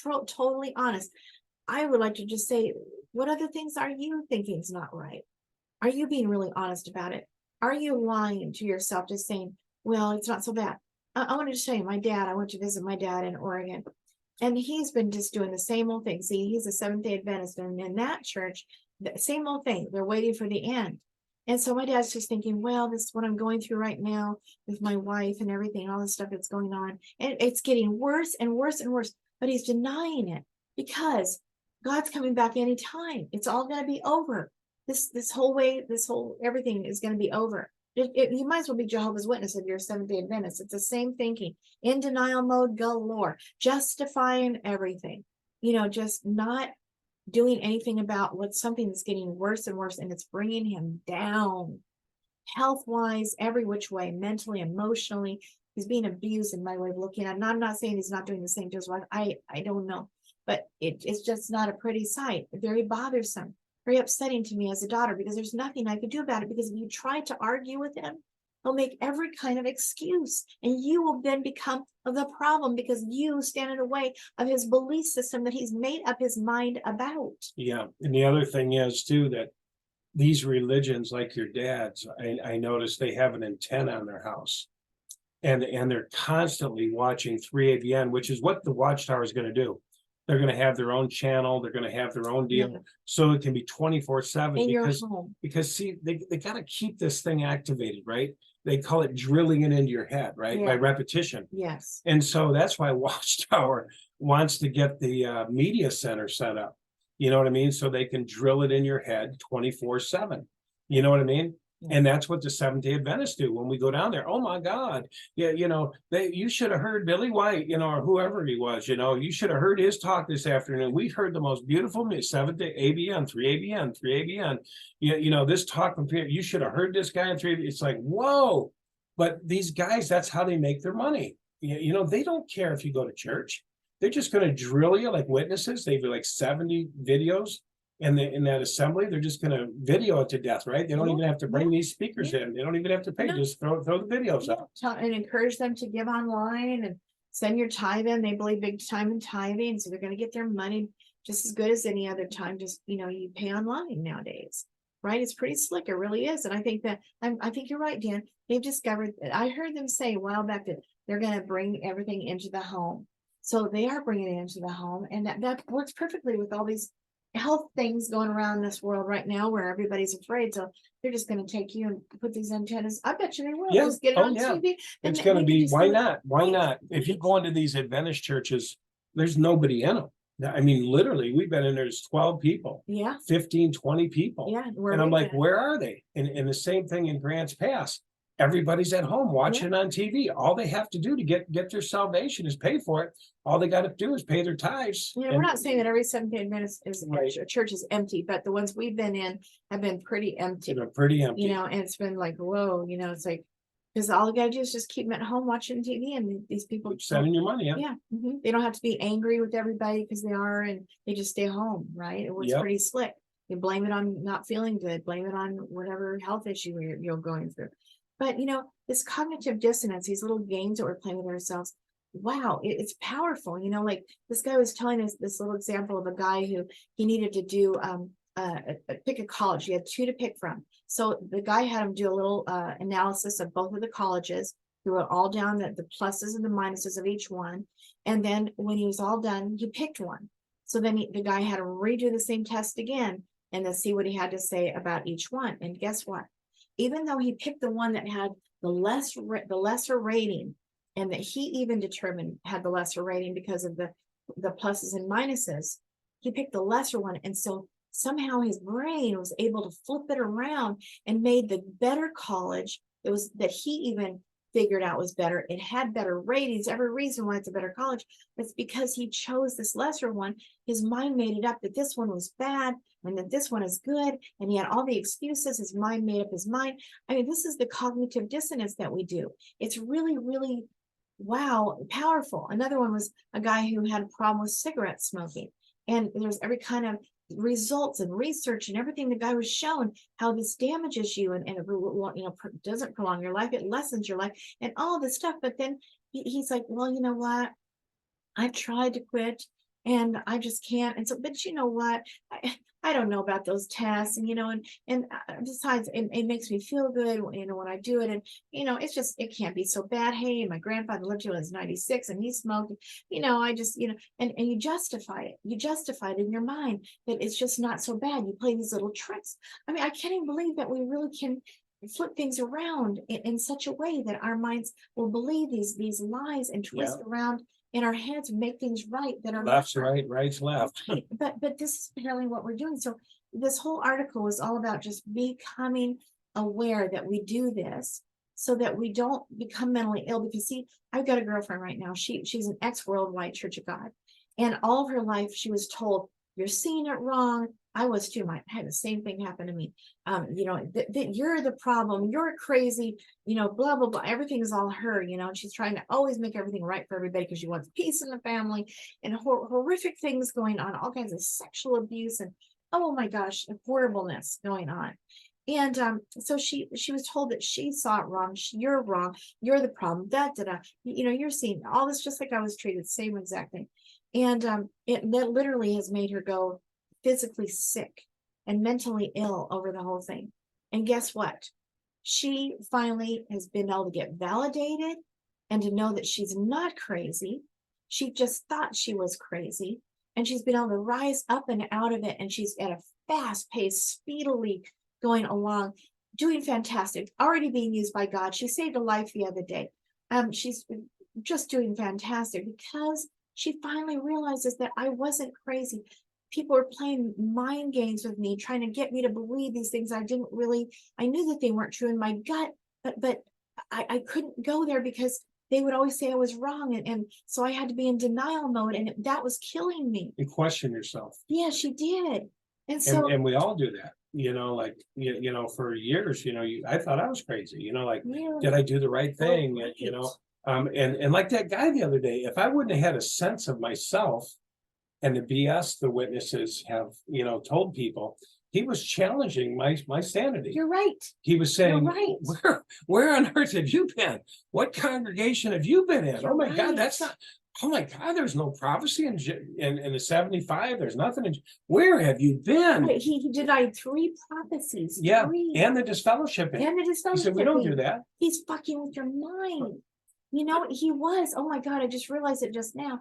B: totally honest. I would like to just say, what other things are you thinking is not right? Are you being really honest about it? Are you lying to yourself, just saying, well, it's not so bad? I wanted to show you I went to visit my dad in Oregon, and he's been just doing the same old thing. See, he's a Seventh-day Adventist, and in that church, the same old thing. They're waiting for the end. And so my dad's just thinking, well, this is what I'm going through right now with my wife and everything, all this stuff that's going on. And it's getting worse and worse and worse, but he's denying it because God's coming back anytime. It's all going to be over. This whole everything is going to be over. You might as well be Jehovah's Witness if you're a Seventh-day Adventist. It's the same thinking, in denial mode galore, justifying everything, just not doing anything about what's something that's getting worse and worse, and it's bringing him down health-wise, every which way, mentally, emotionally. He's being abused in my way of looking at it. And I'm not saying he's not doing the same to his wife. I don't know, but it's just not a pretty sight. Very bothersome, very upsetting to me as a daughter, because there's nothing I could do about it. Because if you try to argue with him, he'll make every kind of excuse, and you will then become the problem because you stand in the way of his belief system that he's made up his mind about.
A: Yeah. And the other thing is too, that these religions, like your dad's, I noticed they have an antenna on their house, and they're constantly watching 3ABN, which is what the Watchtower is going to do. They're going to have their own channel. They're going to have their own deal.
B: Yeah.
A: So it can be 24/7
B: In your home.
A: because see, they got to keep this thing activated, right? They call it drilling it into your head, right?
B: Yeah.
A: By repetition.
B: Yes.
A: And so that's why Watchtower wants to get the media center set up. You know what I mean? So they can drill it in your head 24/7. You know what I mean?
B: Yeah.
A: And that's what the Seventh-day Adventists do when we go down there. Oh my God. Yeah, you should have heard Billy White, or whoever he was, you should have heard his talk this afternoon. We heard the most beautiful Seventh-day ABN, 3ABN, 3ABN. This talk from you should have heard this guy in 3ABN. It's like, whoa. But these guys, that's how they make their money. They don't care if you go to church. They're just going to drill you like witnesses. They do like 70 videos. In that assembly, they're just going to video it to death, right? They don't even have to bring these speakers in. They don't even have to pay. Just throw the videos up.
B: And encourage them to give online and send your tithe in. They believe big time in tithing, so they're going to get their money just as good as any other time. Just you pay online nowadays, right? It's pretty slick. It really is. And I think you're right, Dan. They've discovered. I heard them say a while back that they're going to bring everything into the home. So they are bringing it into the home, and that works perfectly with all these health things going around this world right now where everybody's afraid. So they're just going to take you and put these antennas. I bet you they will.
A: Yeah.
B: Just get it on TV.
A: It's going to be, why not? Why not? If you go into these Adventist churches, there's nobody in them. I mean, literally, we've been in there, there's 12 people.
B: Yeah.
A: 15, 20 people.
B: Yeah.
A: And I'm like, where are they? And the same thing in Grants Pass. Everybody's at home watching it on TV. All they have to do to get their salvation is pay for it. All they got to do is pay their tithes.
B: We're not saying that every Seventh-day Adventist
A: Right.
B: church is empty, but the ones we've been in have been pretty empty.
A: They're pretty empty.
B: And it's been like, whoa, it's like, because all you got to do is just keep them at home watching TV, and these people
A: sending your money.
B: Yeah. They don't have to be angry with everybody because they are, and they just stay home, right? It works pretty slick. You blame it on not feeling good, blame it on whatever health issue you're going through. But this cognitive dissonance, these little games that we're playing with ourselves, wow, it's powerful. Like this guy was telling us this little example of a guy who he needed to do pick a college. He had two to pick from. So the guy had him do a little analysis of both of the colleges. He wrote all down the pluses and the minuses of each one. And then when he was all done, he picked one. So then the guy had to redo the same test again and then see what he had to say about each one. And guess what? Even though he picked the one that had the lesser rating, and that he even determined had the lesser rating because of the pluses and minuses, he picked the lesser one. And so somehow his brain was able to flip it around and made the better college that he even figured out was better. It had better ratings, every reason why it's a better college. It's because he chose this lesser one. His mind made it up that this one was bad and that this one is good. And he had all the excuses. His mind made up his mind. I mean, this is the cognitive dissonance that we do. It's really, really, wow, powerful. Another one was a guy who had a problem with cigarette smoking. And there's every kind of results and research and everything. The guy was shown how this damages you and doesn't prolong your life, it lessens your life and all this stuff. But then he's like, well, you know what, I've tried to quit and I just can't. And so, but you know what, I don't know about those tests, and besides, it makes me feel good, when I do it, and it's just, it can't be so bad. Hey, my grandfather lived till he was 96, and he smoked. I just, and you justify it. You justify it in your mind that it's just not so bad. You play these little tricks. I mean, I can't even believe that we really can flip things around in such a way that our minds will believe these lies and twist around in our heads and make things right that are
A: left's right, right's left.
B: right. But this is apparently what we're doing. So this whole article was all about just becoming aware that we do this so that we don't become mentally ill. Because see, I've got a girlfriend right now. She's an ex-Worldwide Church of God, and all of her life she was told, you're seeing it wrong. I was too. I had the same thing happen to me. That you're the problem. You're crazy. Blah, blah, blah. Everything is all her, and she's trying to always make everything right for everybody because she wants peace in the family, and horrific things going on, all kinds of sexual abuse and, oh my gosh, horribleness going on. And so she was told that she saw it wrong. You're wrong. You're the problem. You're seeing all this just like I was treated, same exact thing. And it literally has made her go physically sick and mentally ill over the whole thing. And guess what? She finally has been able to get validated and to know that she's not crazy. She just thought she was crazy, and she's been able to rise up and out of it. And she's at a fast pace, speedily going along, doing fantastic, already being used by God. She saved a life the other day. She's just doing fantastic because she finally realizes that I wasn't crazy. People were playing mind games with me, trying to get me to believe these things. I knew that they weren't true in my gut, but I couldn't go there because they would always say I was wrong. And so I had to be in denial mode, and that was killing me.
A: You question yourself.
B: Yeah, she did. And so,
A: and we all do that, for years, I thought I was crazy, did I do the right thing? And like that guy the other day, if I wouldn't have had a sense of myself and the BS the witnesses have, told people, he was challenging my sanity.
B: You're right.
A: He was saying,
B: right.
A: where on earth have you been? What congregation have you been in?
B: You're right.
A: God, that's not, oh my God, there's no prophecy in the 75. There's nothing. Where have you been?
B: Right. He denied 3 prophecies.
A: Yeah.
B: 3.
A: And the disfellowship. He said, we don't do that.
B: He's fucking with your mind. He was. Oh my God, I just realized it just now.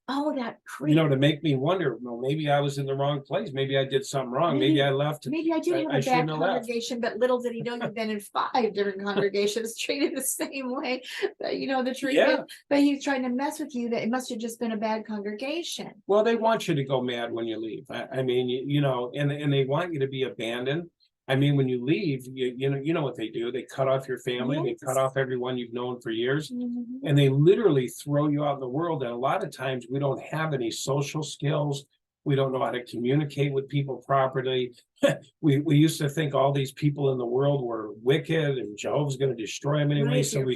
B: Oh, that creep.
A: To make me wonder, well, maybe I was in the wrong place. Maybe I did something wrong. Maybe I left.
B: Maybe I did have a bad congregation, but little did he know you've been in 5 different congregations treated the same way. The treatment. Yeah. But he's trying to mess with you, that it must have just been a bad congregation.
A: Well, they want you to go mad when you leave. I mean, and they want you to be abandoned. I mean, when you leave, you know what they do. They cut off your family. Yes. They cut off everyone you've known for years. Mm-hmm. And they literally throw you out in the world. And a lot of times we don't have any social skills. We don't know how to communicate with people properly. we used to think all these people in the world were wicked and Jehovah's going to destroy them anyway.
B: Right,
A: so we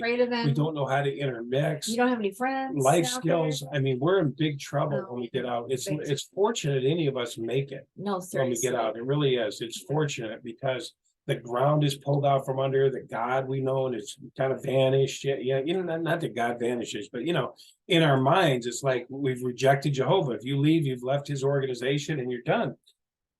A: don't know how to intermix.
B: You don't have any friends.
A: Life skills. There. I mean, we're in big trouble when we get out. It's fortunate any of us make it.
B: No, seriously.
A: When we get out. It really is. It's fortunate because the ground is pulled out from under the God we know, and it's kind of vanished. Yeah, not that God vanishes, but in our minds, it's like we've rejected Jehovah. If you leave, you've left his organization and you're done.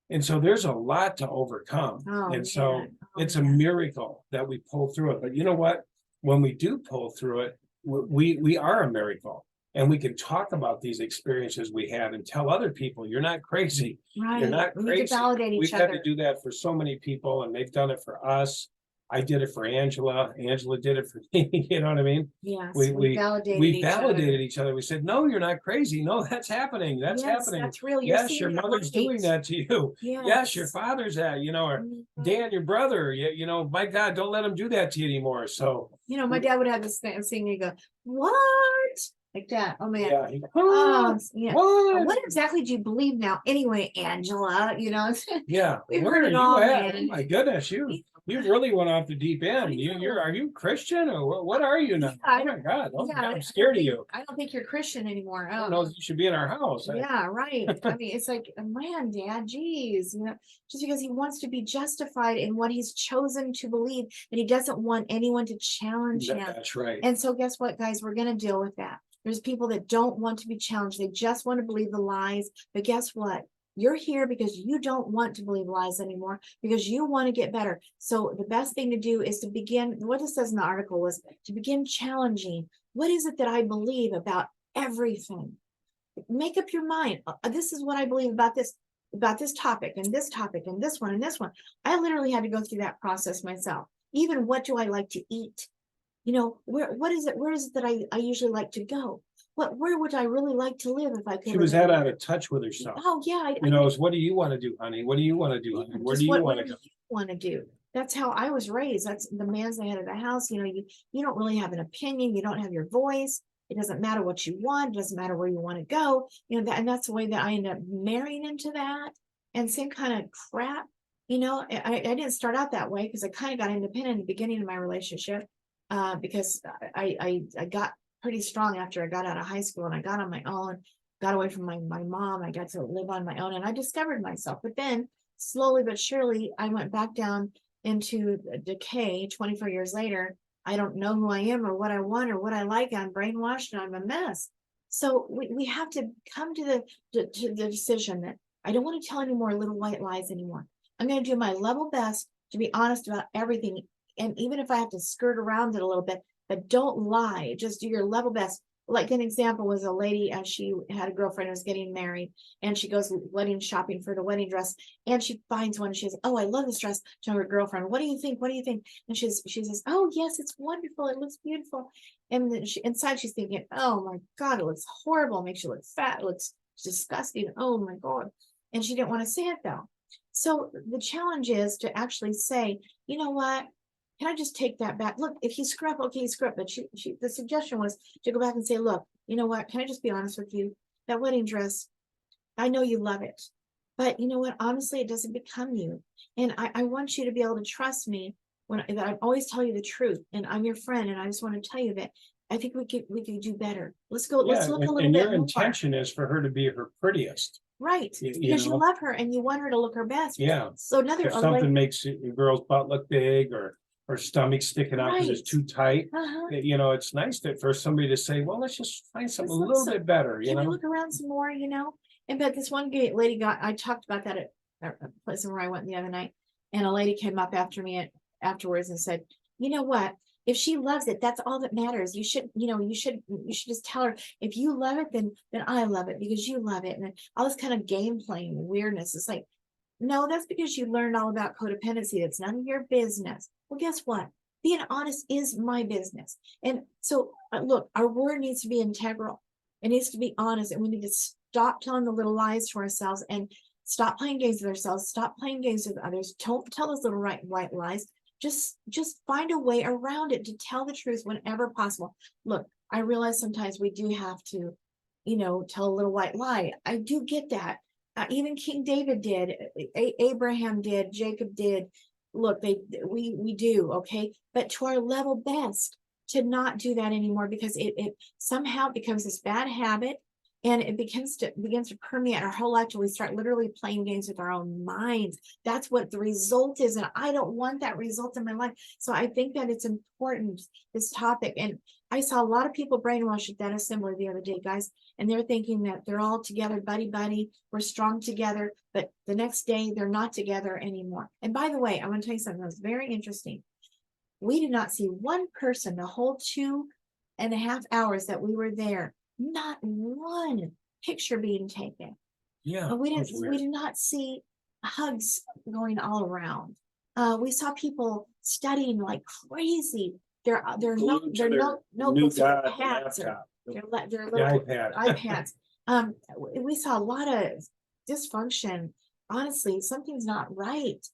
A: And so there's a lot to overcome. So it's a miracle that we pull through it. But you know what? When we do pull through it, we are a miracle. And we can talk about these experiences we had and tell other people, you're not crazy.
B: Right.
A: You're not crazy.
B: We need to validate each other.
A: We've had to do that for so many people, and they've done it for us. I did it for Angela. Angela did it for me. You know what I mean?
B: Yes,
A: We
B: we
A: we
B: validated
A: we
B: each other.
A: validated each other. We said, no, you're not crazy. No, that's happening. That's
B: Yes,
A: happening.
B: that's real. You're
A: Yes, your
B: seeing it
A: mother's doing
B: right.
A: that to you. Yes, your
B: Yes.
A: father's that, or
B: Mhm.
A: Dan, your brother, you know, my God, don't let him do that to you anymore. So
B: You know, my dad would have this thing saying, you go, what? Like that. Oh man.
A: yeah,
B: Yeah.
A: what?
B: What exactly do you believe now? Anyway, Angela,
A: Yeah,
B: we've
A: where
B: heard
A: are
B: it
A: you
B: all,
A: at? Oh
B: man.
A: my goodness, you really went off the deep end. Are you Christian or what are you now?
B: Yeah,
A: Oh my God, oh,
B: yeah,
A: I'm scared of you.
B: I don't think you're Christian anymore.
A: I don't know if you should be in our house.
B: Yeah, right. I mean, it's like, man, Dad, geez, just because he wants to be justified in what he's chosen to believe, and he doesn't want anyone to challenge him.
A: That's right.
B: And so, guess what, guys? We're going to deal with that. There's people that don't want to be challenged. They just want to believe the lies. But guess what? You're here because you don't want to believe lies anymore, because you want to get better. So the best thing to do is to begin, what it says in the article was to begin challenging. What is it that I believe about everything? Make up your mind. This is what I believe about this topic and this topic and this one and this one. I literally had to go through that process myself. Even what do I like to eat? Where is it that I usually like to go? Where would I really like to live if I could?
A: She was that out of touch with herself.
B: Oh yeah.
A: What do you want to do, honey? What do you want to do, honey? Where do you want to go?
B: Want to do? That's how I was raised. That's the man's the head of the house. You don't really have an opinion. You don't have your voice. It doesn't matter what you want. It doesn't matter where you want to go. And that's the way that I ended up marrying into that. And same kind of crap. I didn't start out that way because I kind of got independent in the beginning of my relationship. Because I got pretty strong after I got out of high school, and I got on my own, got away from my mom. I got to live on my own, and I discovered myself. But then slowly but surely, I went back down into decay 24 years later. I don't know who I am or what I want or what I like. I'm brainwashed and I'm a mess. So we have to come to the decision that I don't want to tell any more little white lies anymore. I'm going to do my level best to be honest about everything. And even if I have to skirt around it a little bit, but don't lie, just do your level best. Like an example was a lady, she had a girlfriend who was getting married, and she goes wedding shopping for the wedding dress, and she finds one, and she says, oh, I love this dress, to her girlfriend. What do you think? What do you think? And she says, oh yes, it's wonderful, it looks beautiful. And then inside she's thinking, oh my God, it looks horrible, it makes you look fat, it looks disgusting, oh my God. And she didn't want to say it though. So the challenge is to actually say, you know what, can I just take that back? Look, if you screw up, okay, you screw up. But the suggestion was to go back and say, look, you know what? Can I just be honest with you? That wedding dress, I know you love it, but you know what? Honestly, it doesn't become you. And I want you to be able to trust me that I always tell you the truth. And I'm your friend, and I just want to tell you that I think we could do better. Let's look a little bit.
A: And your intention is for her to be her prettiest.
B: Right. Because you love her and you want her to look her best.
A: Yeah.
B: So
A: if something makes your girl's butt look big or stomach sticking out because it's too tight. It's nice for somebody to say, well, let's just find something a little bit better. Can we look around some more,
B: And but this one lady I talked about that at a place where I went the other night, and a lady came up after me afterwards and said, you know what? If she loves it, that's all that matters. You should just tell her, if you love it, then I love it because you love it. And all this kind of game playing weirdness. It's like, no, that's because you learned all about codependency. That's none of your business. Well, guess what? Being honest is my business. And so, look, our word needs to be integral. It needs to be honest. And we need to stop telling the little lies to ourselves and stop playing games with ourselves. Stop playing games with others. Don't tell those little white lies. Just find a way around it to tell the truth whenever possible. Look, I realize sometimes we do have to, tell a little white lie. I do get that. Even King David did, Abraham did, Jacob did. Look, we do, okay? But to our level best to not do that anymore, because it somehow becomes this bad habit, and it begins to permeate our whole life till we start literally playing games with our own minds. That's what the result is, and I don't want that result in my life. So I think that it's important, this topic. And I saw a lot of people brainwashed at that assembly the other day, guys, and they're thinking that they're all together, buddy, we're strong together, but the next day they're not together anymore. And by the way, I want to tell you something that was very interesting. We did not see one person the whole 2.5 hours that we were there. Not one picture being taken.
A: Yeah.
B: We did not see hugs going all around. We saw people studying like crazy. They're
A: Glued to their
B: notebooks
A: new
B: with
A: God
B: pads, or
A: laptop.
B: their
A: The
B: little
A: iPad.
B: iPads. We saw a lot of dysfunction. Honestly, something's not right.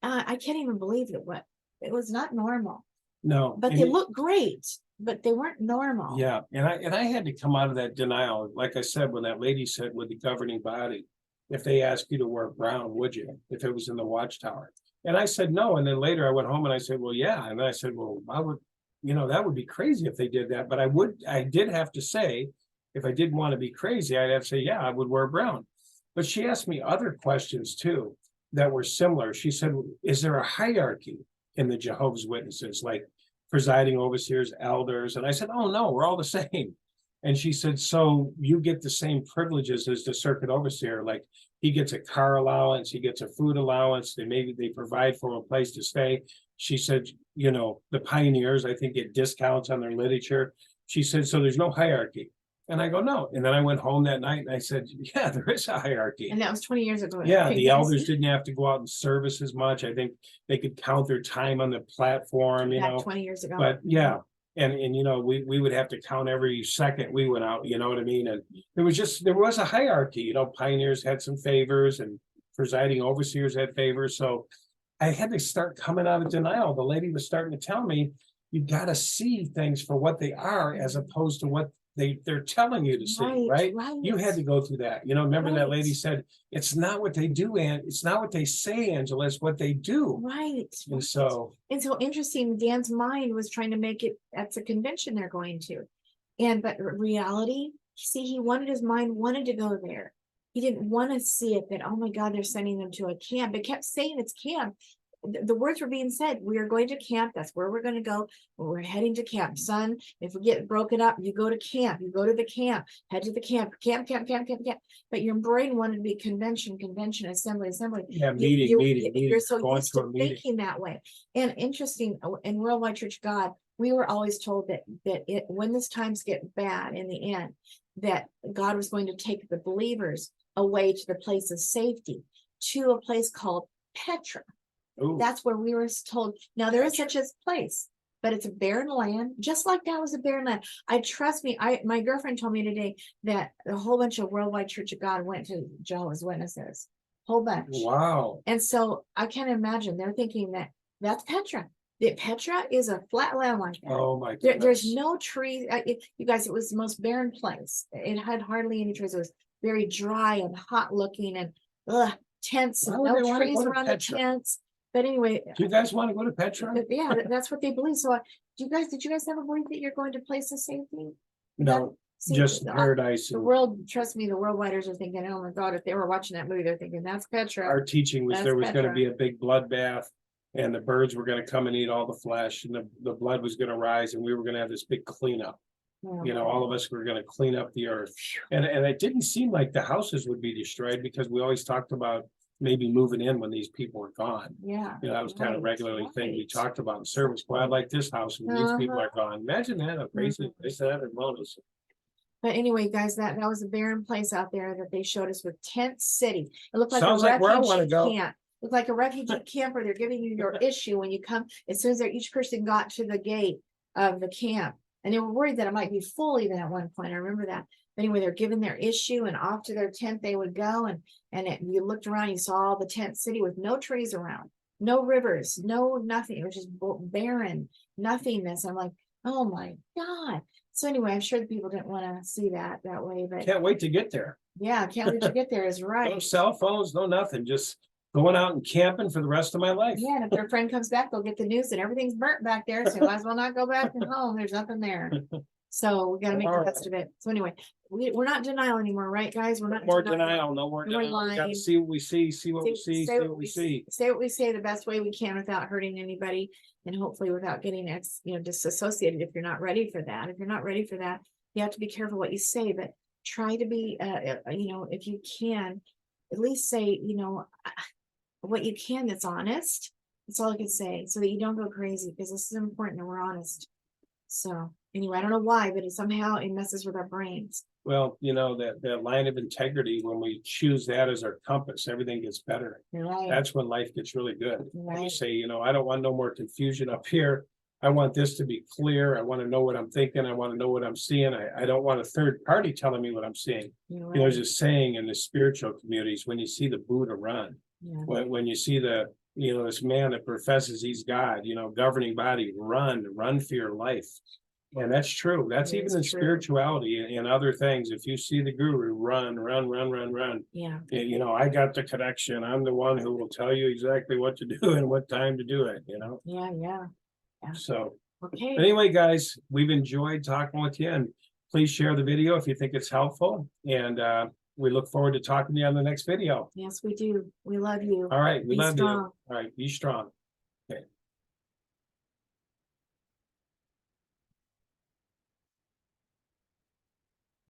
B: I can't even believe it. What it was not normal,
A: No.
B: but they look great, but they weren't normal.
A: Yeah, and I had to come out of that denial. Like I said, when that lady said with the governing body, if they asked you to wear brown, would you? If it was in the watchtower. And I said no. And then later I went home and I said, well, yeah. And I said, well, I would, that would be crazy if they did that. But I did have to say, if I didn't want to be crazy, I'd have to say, yeah, I would wear brown. But she asked me other questions too that were similar. She said, is there a hierarchy in the Jehovah's Witnesses, like presiding overseers, elders? And I said, oh no, we're all the same. And she said, so you get the same privileges as the circuit overseer, like he gets a car allowance, he gets a food allowance, they provide for him a place to stay. She said, the pioneers, I think, get discounts on their literature. She said, so there's no hierarchy. And I go, no. And then I went home that night and I said, yeah, there is a hierarchy.
B: And that was 20 years ago.
A: Yeah, the elders didn't have to go out and service as much. I think they could count their time on the platform,
B: Back 20 years ago.
A: But yeah, and we would have to count every second we went out, you know what I mean? And there was a hierarchy, pioneers had some favors and presiding overseers had favors. So I had to start coming out of denial. The lady was starting to tell me, you got to see things for what they are as opposed to what they're telling you to see, right? You had to go through that. Remember that lady said, it's not what they do, and it's not what they say, Angela, it's what they do.
B: Right.
A: And so
B: interesting, Dan's mind was trying to make it, that's a convention they're going to. But reality, see, his mind wanted to go there. He didn't want to see it that, oh my God, they're sending them to a camp. It kept saying it's camp. The words were being said, we are going to camp. That's where we're going to go. We're heading to camp. Son, if we get broken up, you go to camp. You go to the camp. Head to the camp. Camp. But your brain wanted to be convention, assembly.
A: Yeah, meeting.
B: You're so used to
A: meeting.
B: thinking that way. And interesting, in Worldwide Church of God, we were always told that when these times get bad in the end, that God was going to take the believers away to the place of safety, to a place called Petra.
A: Ooh.
B: That's where we were told. Now there is such a place, but it's a barren land, just like that was a barren land. Trust me, my girlfriend told me today that a whole bunch of Worldwide Church of God went to Jehovah's Witnesses, whole bunch.
A: Wow.
B: And so I can't imagine they're thinking that's Petra. That Petra is a flat land like that.
A: Oh my goodness.
B: There's no trees. You guys, it was the most barren place. It had hardly any trees. It was very dry and hot looking, and tents and no trees around the tents. But anyway,
A: do you guys want to go to Petra?
B: Yeah, that's what they believe. So, did you guys ever believe that you're going to place of safety?
A: No, just paradise.
B: The world, trust me, the worldwiders are thinking, oh my God, if they were watching that movie, they're thinking that's Petra.
A: Our teaching was there was going to be a big bloodbath, and the birds were going to come and eat all the flesh, and the blood was going to rise, and we were going to have this big cleanup. All of us were going to clean up the earth, and it didn't seem like the houses would be destroyed, because we always talked about maybe moving in when these people were gone.
B: Yeah.
A: That was kind of regularly thing we talked about in service. Well, I like this house when these people are gone. Imagine that, a crazy place that in bonus.
B: But anyway, guys, that was a barren place out there that they showed us with tent city. It looked like
A: Sounds
B: a
A: like where I want to
B: refugee
A: go.
B: camp. It looked like a refugee camp where they're giving you your issue when you come. As soon as each person got to the gate of the camp, and they were worried that it might be full even at one point. I remember that. Anyway, they're given their issue, and off to their tent they would go, and you looked around, you saw all the tent city with no trees around, no rivers, no nothing. It was just barren nothingness. I'm like, oh my God. So anyway, I'm sure the people didn't want to see that way, but
A: can't wait to get there.
B: Yeah, can't wait to get there is right.
A: No cell phones, no nothing, just going out and camping for the rest of my life.
B: Yeah, and if their friend comes back, they'll get the news that everything's burnt back there, so might as well not go back home. There's nothing there. So we got to make the best of it. So anyway, we're not denial anymore, right, guys? We're not
A: more denial. No more denial. We got to see what we see, see what we see, see what we see.
B: Say what we say the best way we can without hurting anybody, and hopefully without getting disassociated. If you're not ready for that, you have to be careful what you say. But try to be, if you can, at least say, what you can that's honest. That's all I can say, so that you don't go crazy, because this is important that we're honest. So anyway, I don't know why, but somehow it messes with our brains.
A: Well, you know, that line of integrity, when we choose that as our compass, everything gets better.
B: Right,
A: That's when life gets really good. When you
B: right,
A: say, you know, I don't want no more confusion up here. I want this to be clear. I want to know what I'm thinking. I want to know what I'm seeing. I don't want a third party telling me what I'm seeing.
B: you're
A: You know, there's
B: right,
A: a saying in the spiritual communities, when you see the Buddha run,
B: yeah,
A: when you see this man that professes he's God, you know, governing body, run for your life. And that's true. That's
B: it
A: even
B: is
A: in
B: true.
A: spirituality and other things. If you see the guru, run.
B: Yeah,
A: You know, I got the connection. I'm the one who will tell you exactly what to do and what time to do it, you know?
B: yeah.
A: So
B: Okay,
A: anyway, guys, we've enjoyed talking with you, and please share the video if you think it's helpful. And we look forward to talking to you on the next video.
B: yes, we do. We love you.
A: All right. We
B: Be
A: love you.
B: strong.
A: All right. Be strong.